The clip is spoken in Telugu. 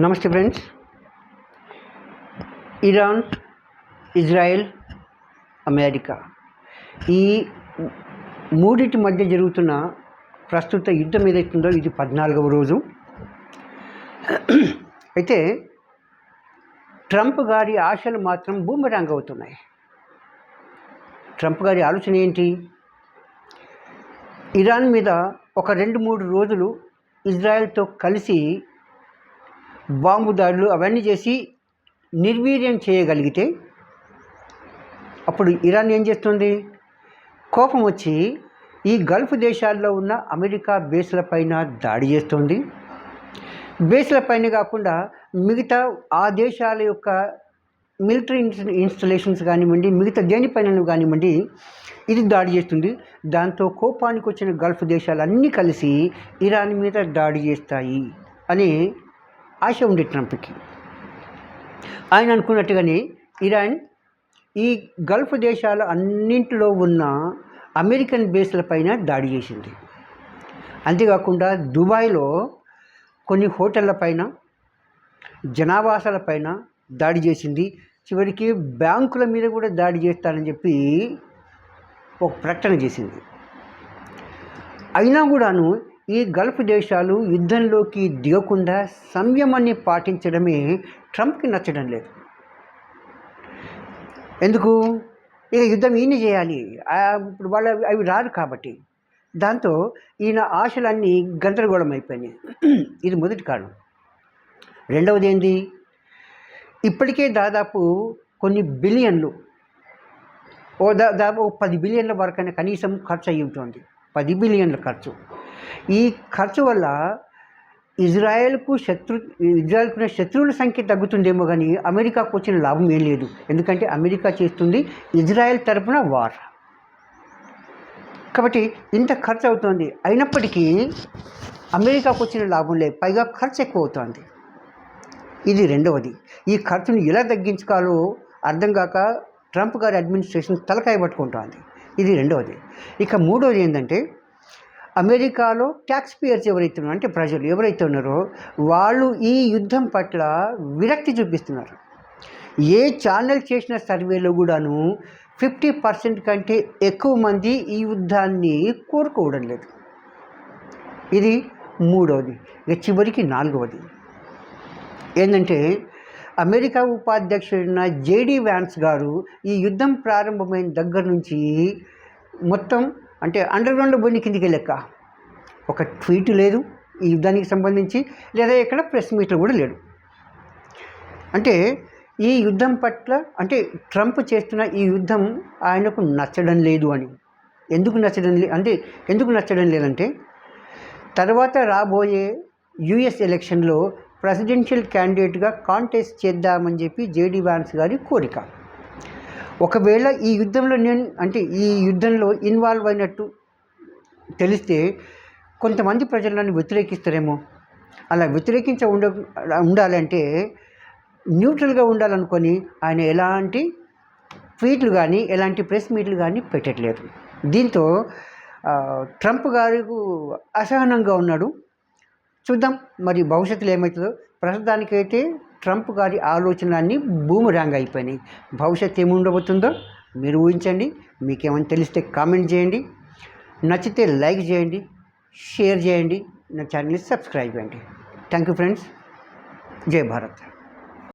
నమస్తే ఫ్రెండ్స్. ఇరాన్, ఇజ్రాయెల్, అమెరికా ఈ మూడింటి మధ్య జరుగుతున్న ప్రస్తుత యుద్ధం ఏదైతుందో ఇది 14వ రోజు. అయితే ట్రంప్ గారి ఆశలు మాత్రం బూమరాంగ్ అవుతున్నాయి. ట్రంప్ గారి ఆలోచన ఏంటి? ఇరాన్ మీద ఒక 2-3 రోజులు ఇజ్రాయెల్తో కలిసి బాంబు దాడులు అవన్నీ చేసి నిర్వీర్యం చేయగలిగితే అప్పుడు ఇరాన్ ఏం చేస్తుంది? కోపం వచ్చి ఈ గల్ఫ్ దేశాల్లో ఉన్న అమెరికా బేస్లపైన దాడి చేస్తుంది. బేస్లపైన కాకుండా మిగతా ఆ దేశాల యొక్క మిలిటరీ ఇన్స్టలేషన్స్ కానివ్వండి, మిగతా దేనిపైన కానివ్వండి ఇది దాడి చేస్తుంది. దాంతో కోపానికి వచ్చిన గల్ఫ్ దేశాలన్నీ కలిసి ఇరాన్ మీద దాడి చేస్తాయి అనే ఆశ ఉంది ట్రంప్కి. ఆయన అనుకున్నట్టుగానే ఇరాన్ ఈ గల్ఫ్ దేశాల అన్నింటిలో ఉన్న అమెరికన్ బేస్లపైన దాడి చేసింది. అంతేకాకుండా దుబాయ్లో కొన్ని హోటళ్లపైన, జనావాసాలపైన దాడి చేసింది. చివరికి బ్యాంకుల మీద కూడా దాడి చేస్తానని చెప్పి ఒక ప్రకటన చేసింది. అయినా కూడాను ఈ గల్ఫ్ దేశాలు యుద్ధంలోకి దిగకుండా సంయమాన్ని పాటించడమే ట్రంప్కి నచ్చడం లేదు. ఎందుకు? ఇక యుద్ధం ఈయన చేయాలి, ఇప్పుడు వాళ్ళు అవి రారు కాబట్టి. దాంతో ఈయన ఆశలన్నీ గందరగోళం అయిపోయినాయి. ఇది మొదటి కారణం. రెండవది ఏంది? ఇప్పటికే దాదాపు కొన్ని బిలియన్లు, దాదాపు 10 బిలియన్ల వరకైనా కనీసం ఖర్చు అయ్యి ఉంటుంది. 10 బిలియన్ల ఖర్చు. ఈ ఖర్చు వల్ల ఇజ్రాయెల్కు శత్రువుల సంఖ్య తగ్గుతుందేమో కానీ అమెరికాకు వచ్చిన లాభం ఏం లేదు. ఎందుకంటే అమెరికా చేస్తుంది ఇజ్రాయెల్ తరఫున వార్. కాబట్టి ఇంత ఖర్చు అవుతుంది. అయినప్పటికీ అమెరికాకు వచ్చిన లాభం లేదు, పైగా ఖర్చు ఎక్కువ అవుతుంది. ఇది రెండవది. ఈ ఖర్చును ఎలా తగ్గించుకోవాలో అర్థం కాక ట్రంప్ గారి అడ్మినిస్ట్రేషన్ తలకాయ పట్టుకుంటుంది. ఇది రెండవది. ఇక మూడవది ఏంటంటే, అమెరికాలో ట్యాక్స్ పేయర్స్ ఎవరైతే ఉన్నారో, అంటే ప్రజలు ఎవరైతే ఉన్నారో వాళ్ళు ఈ యుద్ధం పట్ల విరక్తి చూపిస్తున్నారు. ఏ ఛానల్ చేసిన సర్వేలో కూడాను 50% కంటే ఎక్కువ మంది ఈ యుద్ధాన్ని కోరుకోవడం లేదు. ఇది మూడవది. ఇక చివరికి నాలుగవది ఏంటంటే, అమెరికా ఉపాధ్యక్షుడైన జేడీ వ్యాన్స్ గారు ఈ యుద్ధం ప్రారంభమైన దగ్గర నుంచి మొత్తం అంటే అండర్గ్రౌండ్లో పోయిన కిందికి లెక్క. ఒక ట్వీట్ లేదు ఈ యుద్ధానికి సంబంధించి, లేదా ఎక్కడ ప్రెస్ మీట్లు కూడా లేడు. అంటే ఈ యుద్ధం పట్ల, అంటే ట్రంప్ చేస్తున్న ఈ యుద్ధం ఆయనకు నచ్చడం లేదు అని. ఎందుకు నచ్చడం లేదంటే, తర్వాత రాబోయే యుఎస్ ఎలక్షన్లో ప్రెసిడెన్షియల్ క్యాండిడేట్గా కాంటెస్ట్ చేద్దామని చెప్పి జేడీ వ్యాన్స్ గారి కోరిక. ఒకవేళ ఈ యుద్ధంలో ఇన్వాల్వ్ అయినట్టు తెలిస్తే కొంతమంది ప్రజలు నన్ను వ్యతిరేకిస్తారేమో. అలా ఉండాలంటే న్యూట్రల్గా ఉండాలనుకొని ఆయన ఎలాంటి ట్వీట్లు కానీ, ఎలాంటి ప్రెస్ మీట్లు కానీ పెట్టట్లేదు. దీంతో ట్రంప్ గారికి అసహనంగా ఉన్నాడు. చూద్దాం మరి భవిష్యత్తులో ఏమవుతుందో. ప్రస్తుతానికైతే ట్రంప్ గారి ఆలోచనలన్నీ బూమరాంగ్ అయిపోయినాయి. భవిష్యత్తు ఏముండబోతుందో మీరు ఊహించండి. మీకేమైనా తెలిస్తే కామెంట్ చేయండి. నచ్చితే లైక్ చేయండి, షేర్ చేయండి, నా ఛానల్ని సబ్స్క్రైబ్ చేయండి. Thank you friends. జై భారత్.